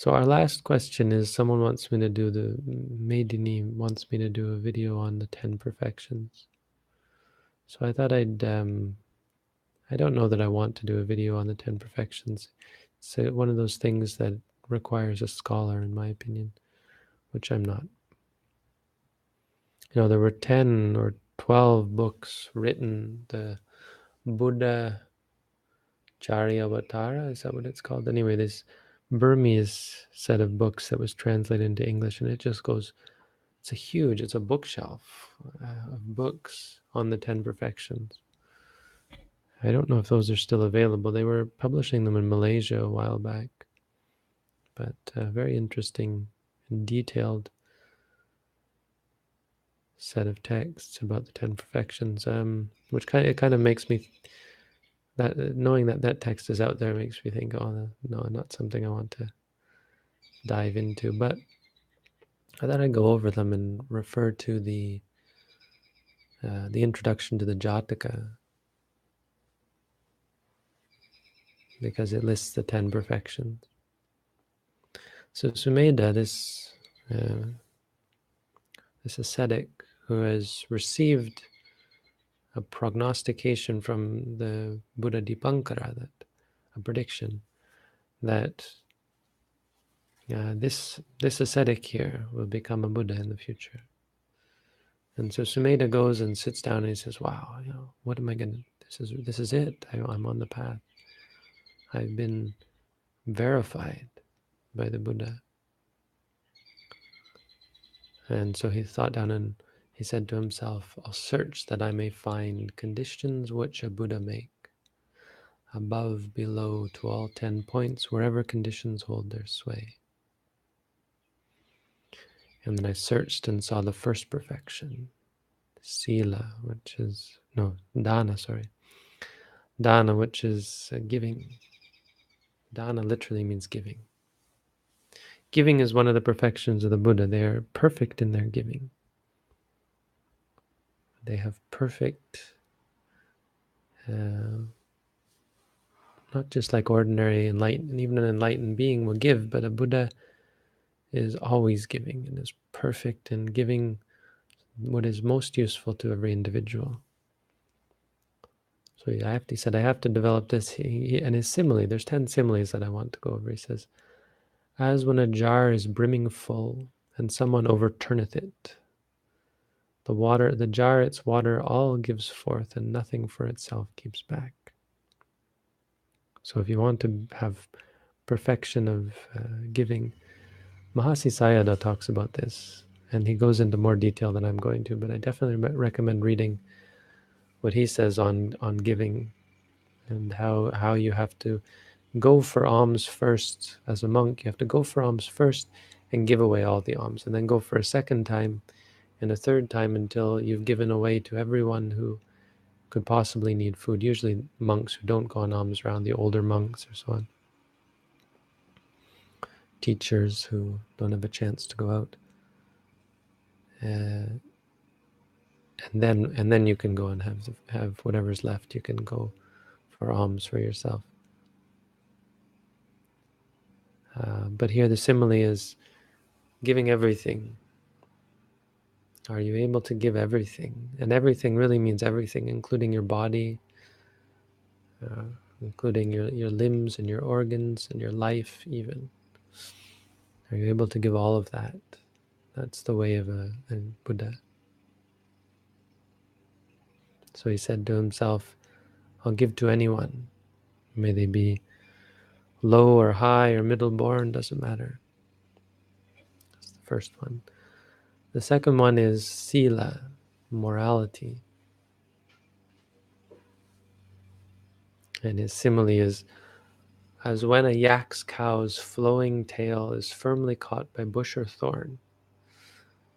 So our last question is, someone wants me to do Maidini wants me to do a video on the 10 perfections. So I thought I don't know that I want to do a video on the 10 perfections. It's one of those things that requires a scholar, in my opinion, which I'm not. There were 10 or 12 books written. The Buddha Charyavatara, is that what it's called? Anyway, this Burmese set of books that was translated into English, and it just goes, it's a bookshelf of books on the 10 perfections. I don't know if those are still available. They were publishing them in Malaysia a while back, but very interesting and detailed set of texts about the 10 perfections, which kind of makes me, that knowing that text is out there makes me think, oh no, not something I want to dive into. But I thought I'd go over them and refer to the introduction to the Jataka, because it lists the 10 perfections. So Sumedha, this ascetic who has received a prognostication from the Buddha Dipankara, that a prediction that this ascetic here will become a Buddha in the future. And so Sumedha goes and sits down and he says, wow, what am I going to, this is it. I'm on the path. I've been verified by the Buddha. And so he thought down and he said to himself, I'll search that I may find conditions which a Buddha make, above, below, to all 10 points, wherever conditions hold their sway. And then I searched and saw the first perfection, Sila, which is, no, Dana, sorry. Dana, which is giving. Dana literally means giving. Giving is one of the perfections of the Buddha. They are perfect in their giving. They have perfect, not just like ordinary enlightened, even an enlightened being will give, but a Buddha is always giving and is perfect in giving what is most useful to every individual. So he said, I have to develop this. And his simile, there's 10 similes that I want to go over. He says, as when a jar is brimming full, and someone overturneth it, the jar its water all gives forth, and nothing for itself keeps back. So if you want to have perfection of giving, Mahasi Sayadaw talks about this, and he goes into more detail than I'm going to, but I definitely recommend reading what he says on giving, and how you have to go for alms first. As a monk, you have to go for alms first and give away all the alms, and then go for a second time and a third time until you've given away to everyone who could possibly need food. Usually monks who don't go on alms round, the older monks or so on. Teachers who don't have a chance to go out. And then you can go and have whatever's left. You can go for alms for yourself. But here the simile is giving everything. Are you able to give everything? And everything really means everything, including your body, including your limbs and your organs and your life even. Are you able to give all of that? That's the way of a Buddha. So he said to himself, I'll give to anyone. May they be low or high or middle born, doesn't matter. That's the first one. The second one is sila, morality. And his simile is, as when a yak's cow's flowing tail is firmly caught by bush or thorn,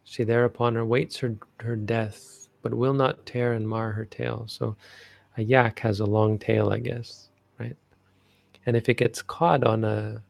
she thereupon awaits her death, but will not tear and mar her tail. So a yak has a long tail, I guess, right? And if it gets caught on a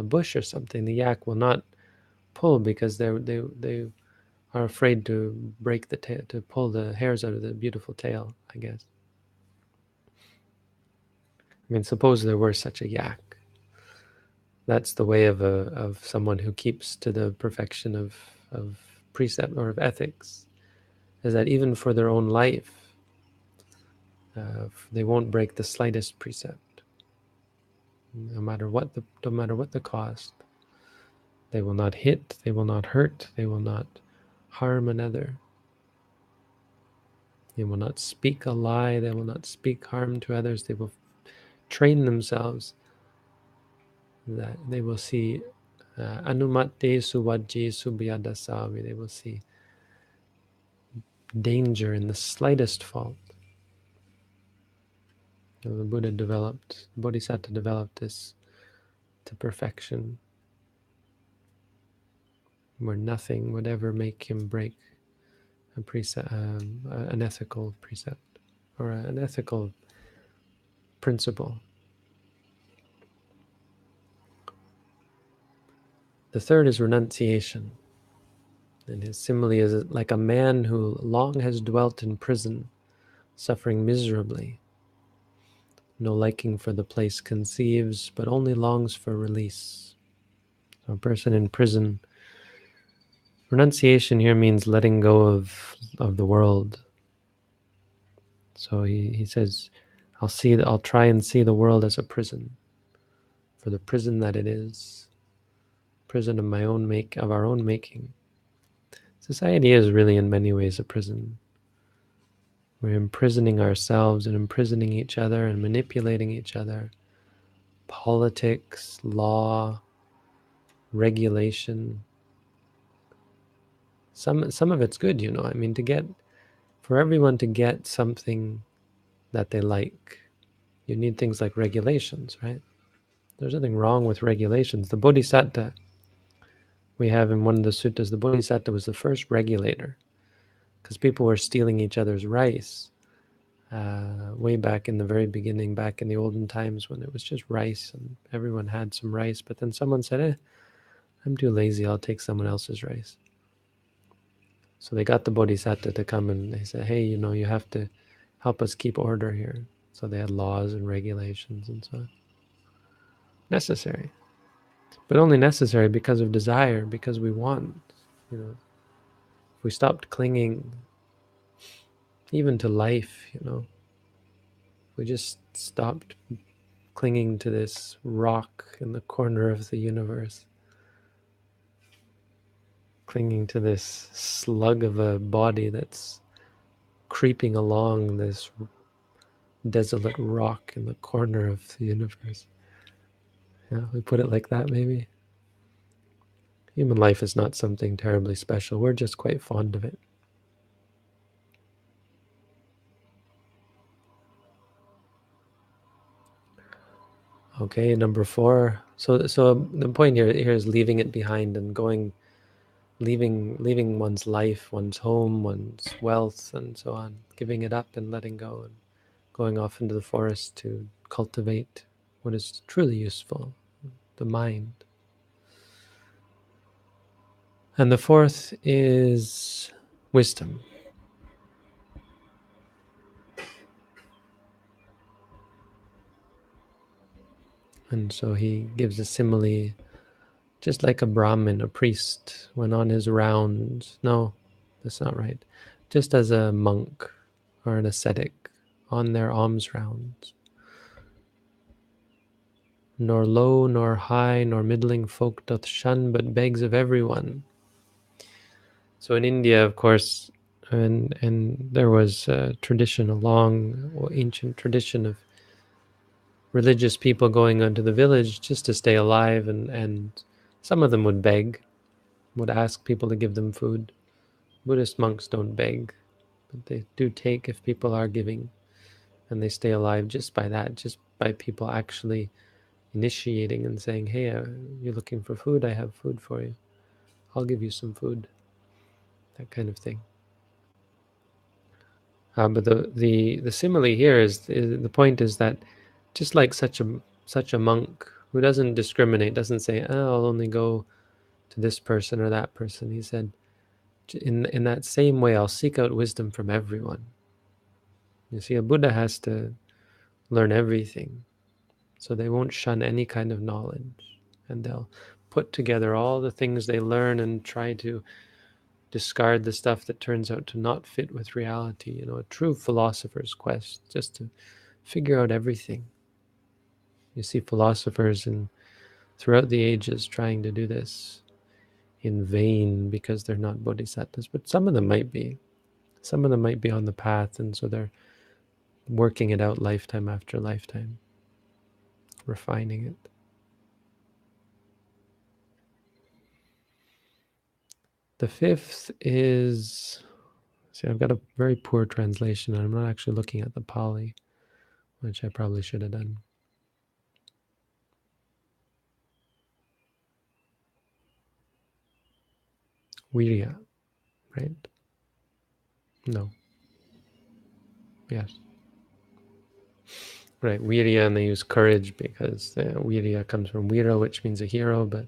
bush or something, the yak will not pull, because they are afraid to break the tail, to pull the hairs out of the beautiful tail, I guess. I mean, suppose there were such a yak. That's the way of someone who keeps to the perfection of precept or of ethics, is that even for their own life, they won't break the slightest precept, no matter what the cost. They will not hit, they will not hurt, they will not harm another. They will not speak a lie, they will not speak harm to others. They will train themselves that they will see anumatte suvaji subhyadasavi. They will see danger in the slightest fault. The Bodhisattva developed this to perfection, where nothing would ever make him break a precept, an ethical precept, or an ethical principle. The third is renunciation. And his simile is like a man who long has dwelt in prison, suffering miserably. No liking for the place conceives, but only longs for release. So a person in prison, renunciation here means letting go of the world. So he says, I'll try and see the world as a prison, for the prison that it is, prison of our own making. Society is really in many ways a prison. We're imprisoning ourselves and imprisoning each other and manipulating each other. Politics, law, regulation. Some of it's good, I mean, for everyone to get something that they like, you need things like regulations, right? There's nothing wrong with regulations. The Bodhisattva we have in one of the suttas, the Bodhisattva was the first regulator because people were stealing each other's rice way back in the very beginning, back in the olden times when it was just rice and everyone had some rice. But then someone said, I'm too lazy, I'll take someone else's rice. So they got the Bodhisattva to come and they said, hey, you have to help us keep order here. So they had laws and regulations and so on. Necessary. But only necessary because of desire, because we want. If we stopped clinging even to life, we just stopped clinging to this rock in the corner of the universe, clinging to this slug of a body that's creeping along this desolate rock in the corner of the universe. Yeah, we put it like that, maybe. Human life is not something terribly special. We're just quite fond of it. Okay, number 4. So the point here is leaving it behind and leaving one's life, one's home, one's wealth, and so on, giving it up and letting go, and going off into the forest to cultivate what is truly useful, the mind. And the fourth is wisdom. And so he gives a simile, just like a Brahmin, a priest, when on his rounds. No, that's not right. Just as a monk or an ascetic on their alms rounds. Nor low, nor high, nor middling folk doth shun, but begs of everyone. So in India, of course, and there was a tradition, a long, ancient tradition of religious people going onto the village just to stay alive, and some of them would beg, would ask people to give them food. Buddhist monks don't beg, but they do take if people are giving, and they stay alive just by that, just by people actually initiating and saying, hey, you're looking for food, I have food for you, I'll give you some food, that kind of thing. But the simile here is the point is that just like such a monk who doesn't discriminate, doesn't say, I'll only go to this person or that person. He said, in that same way, I'll seek out wisdom from everyone. You see, a Buddha has to learn everything, so they won't shun any kind of knowledge. and they'll put together all the things they learn and try to discard the stuff that turns out to not fit with reality. You know, a true philosopher's quest, just to figure out everything. You see philosophers in throughout the ages trying to do this in vain because they're not bodhisattvas, but some of them might be. Some of them might be on the path, and so they're working it out lifetime after lifetime, refining it. The fifth is, see, I've got a very poor translation, and I'm not actually looking at the Pali, which I probably should have done. Virya, right? No. Yes. Right. Virya, and they use courage because virya comes from vira, which means a hero, but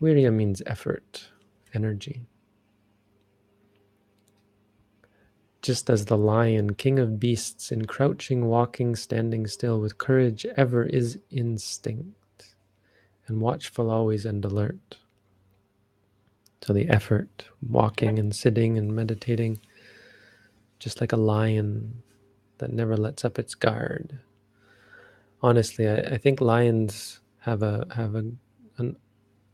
virya means effort, energy. Just as the lion, king of beasts, in crouching, walking, standing still, with courage ever is instinct, and watchful always and alert. So the effort, walking and sitting and meditating, just like a lion that never lets up its guard. Honestly, I think lions have an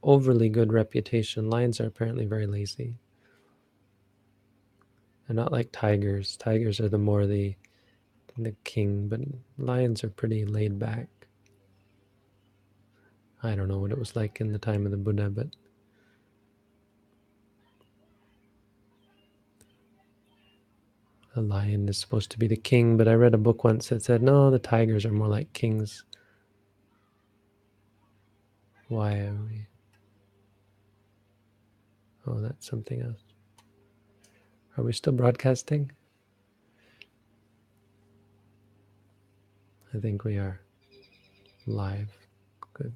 overly good reputation. Lions are apparently very lazy. They're not like tigers. Tigers are the king, but lions are pretty laid back. I don't know what it was like in the time of the Buddha, but a lion is supposed to be the king. But I read a book once that said, no, the tigers are more like kings. Why are we? Oh, that's something else. Are we still broadcasting? I think we are live. Good.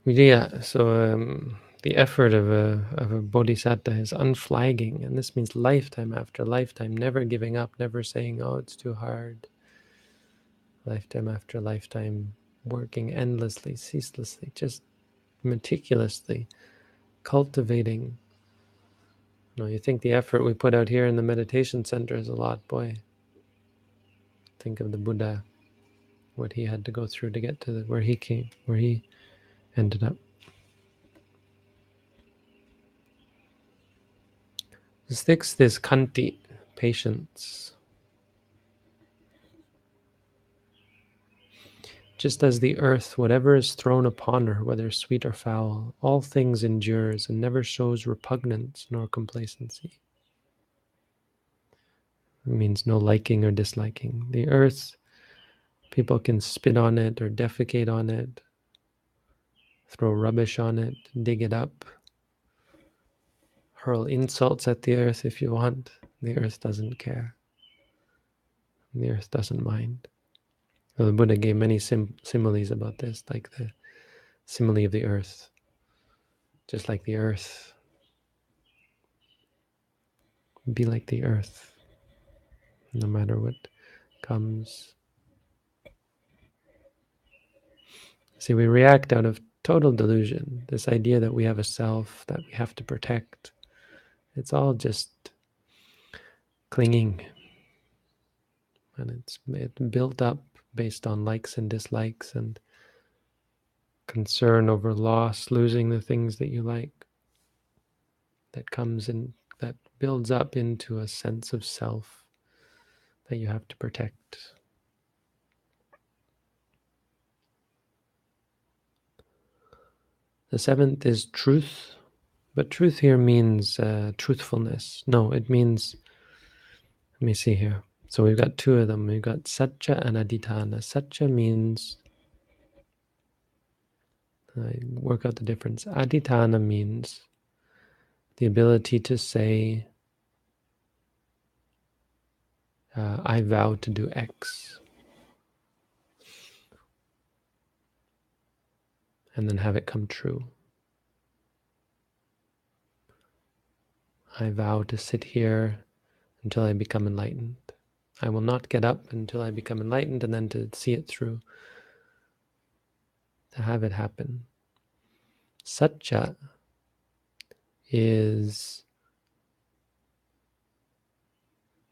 Yeah, so the effort of a bodhisattva is unflagging, and this means lifetime after lifetime, never giving up, never saying, oh, it's too hard. Lifetime after lifetime, working endlessly, ceaselessly, just meticulously cultivating. You know, you think the effort we put out here in the meditation center is a lot, boy. Think of the Buddha, what he had to go through to get to where he came, where he ended up. The sixth is khanti, patience. Just as the earth, whatever is thrown upon her, whether sweet or foul, all things endures and never shows repugnance nor complacency. It means no liking or disliking. The earth, people can spit on it or defecate on it, throw rubbish on it, dig it up, hurl insults at the earth if you want. The earth doesn't care. The earth doesn't mind. So the Buddha gave many similes about this, like the simile of the earth. Just like the earth, be like the earth, no matter what comes. See, we react out of total delusion, this idea that we have a self that we have to protect. It's all just clinging, and it's built up based on likes and dislikes and concern over loss, losing the things that you like. That comes in, that builds up into a sense of self that you have to protect. The seventh is truth, but truth here means truthfulness. No, it means, let me see here. So we've got two of them. We've got satya and adhitthana. Satya means, work out the difference. Adhitthana means the ability to say, I vow to do X, and then have it come true. I vow to sit here until I become enlightened. I will not get up until I become enlightened, and then to see it through, to have it happen. Satya is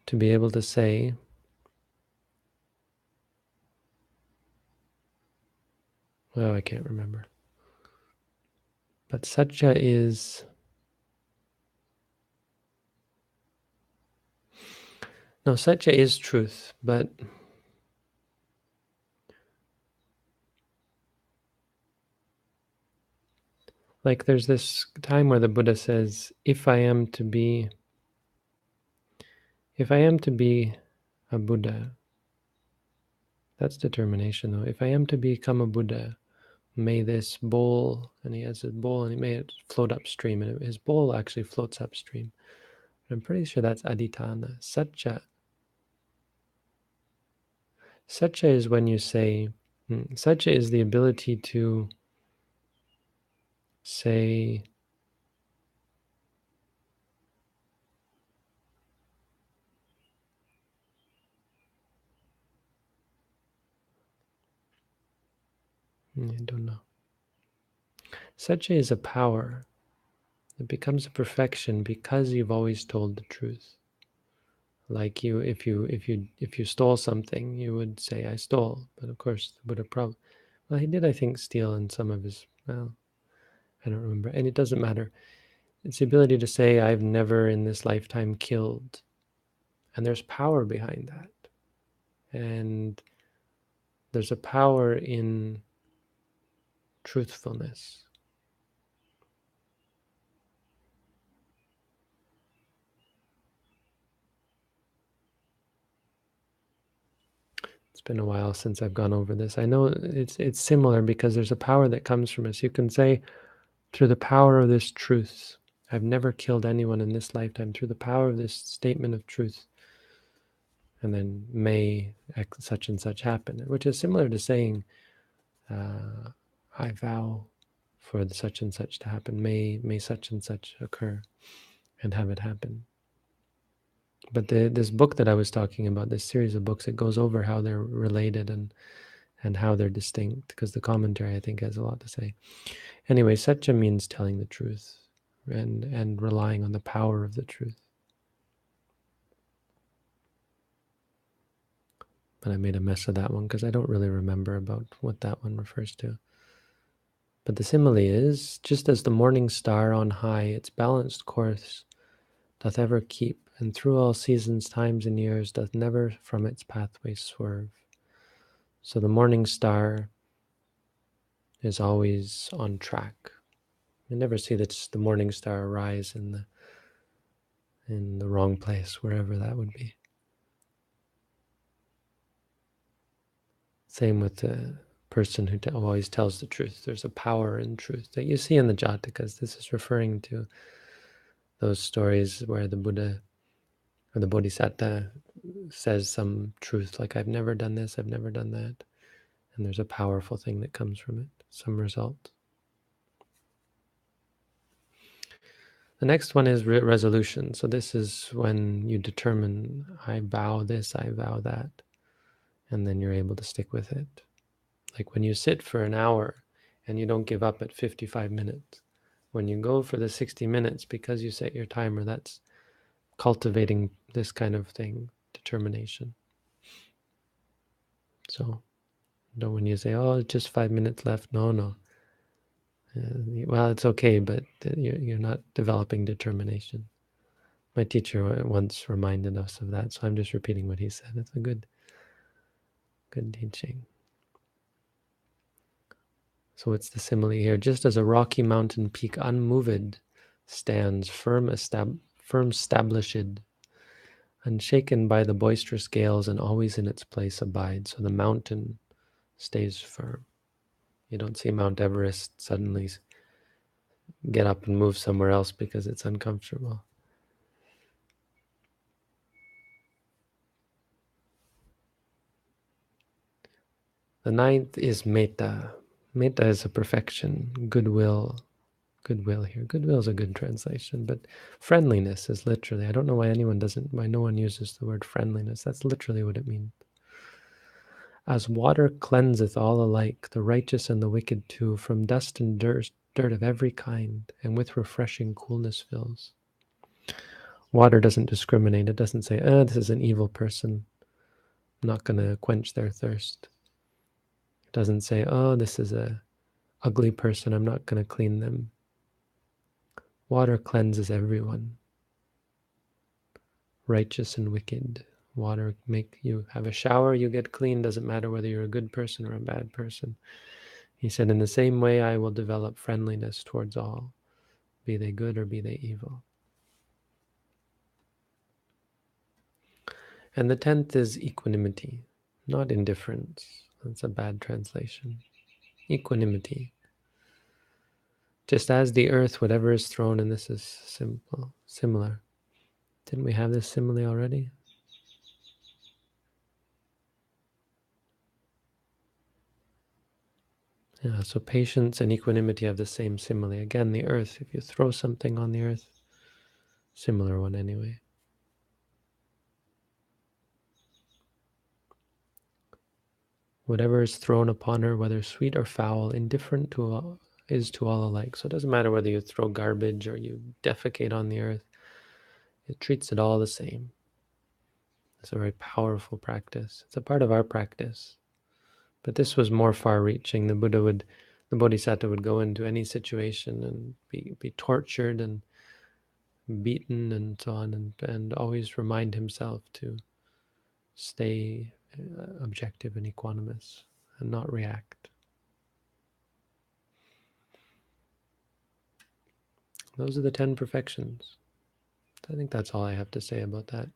to be able to say, well, I can't remember. But Satya is, no, Satya is truth, but like there's this time where the Buddha says, if I am to be a Buddha, that's determination though. If I am to become a Buddha, may this bowl, and he has his bowl, and he may it float upstream, and his bowl actually floats upstream. I'm pretty sure that's adhitthana. Satya is when you say, satya is the ability to say, I don't know. Satya is a power. It becomes a perfection because you've always told the truth. Like if you stole something, you would say, I stole. But of course, the Buddha probably, well, he did, I think, steal in some of his, well, I don't remember. And it doesn't matter. It's the ability to say, I've never in this lifetime killed. And there's power behind that. And there's a power in truthfulness. It's been a while since I've gone over this. I know it's similar because there's a power that comes from us. You can say, through the power of this truth, I've never killed anyone in this lifetime. Through the power of this statement of truth, and then may such and such happen, which is similar to saying, I vow for the such and such to happen. May such and such occur, and have it happen. But this book that I was talking about, this series of books, it goes over how they're related and how they're distinct, because the commentary, I think, has a lot to say. Anyway, satya means telling the truth and relying on the power of the truth. But I made a mess of that one because I don't really remember about what that one refers to. But the simile is, just as the morning star on high its balanced course doth ever keep, and through all seasons, times, and years doth never from its pathway swerve. So the morning star is always on track. You never see the morning star rise in the wrong place, wherever that would be. Same with the person who always tells the truth. There's a power in truth that you see in the Jatakas. This is referring to those stories where the Buddha or the Bodhisattva says some truth, like, I've never done this, I've never done that. And there's a powerful thing that comes from it, some result. The next one is resolution. So this is when you determine, I vow this, I vow that. And then you're able to stick with it. Like when you sit for an hour and you don't give up at 55 minutes. When you go for the 60 minutes because you set your timer, that's cultivating this kind of thing, determination. So don't, when you say, oh, it's just 5 minutes left. No. Well, it's okay, but you're not developing determination. My teacher once reminded us of that, so I'm just repeating what he said. It's a good teaching. So it's the simile here. Just as a rocky mountain peak unmoved stands firm established, unshaken by the boisterous gales, and always in its place abides. So the mountain stays firm. You don't see Mount Everest suddenly get up and move somewhere else because it's uncomfortable. The ninth is metta. Metta is a perfection, goodwill, Goodwill here. Goodwill is a good translation, but friendliness is literally, I don't know why no one uses the word friendliness. That's literally what it means. As water cleanseth all alike, the righteous and the wicked too, from dust and dirt of every kind, and with refreshing coolness fills. Water doesn't discriminate. It doesn't say, this is an evil person. I'm not going to quench their thirst. It doesn't say, this is a ugly person. I'm not going to clean them. Water cleanses everyone, righteous and wicked. Water make you have a shower, you get clean. Doesn't matter whether you're a good person or a bad person. He said, in the same way, I will develop friendliness towards all, be they good or be they evil. And the 10th is equanimity, not indifference. That's a bad translation. Equanimity. Just as the earth, whatever is thrown, and this is simple, similar. Didn't we have this simile already? Yeah, so patience and equanimity have the same simile. Again, the earth, if you throw something on the earth, similar one anyway. Whatever is thrown upon her, whether sweet or foul, indifferent to all, is to all alike. So it doesn't matter whether you throw garbage or you defecate on the earth. It treats it all the same. It's a very powerful practice. It's a part of our practice. But this was more far-reaching. The Bodhisattva would go into any situation and be tortured and beaten and so on, and always remind himself to stay objective and equanimous and not react. Those are the 10 perfections. I think that's all I have to say about that.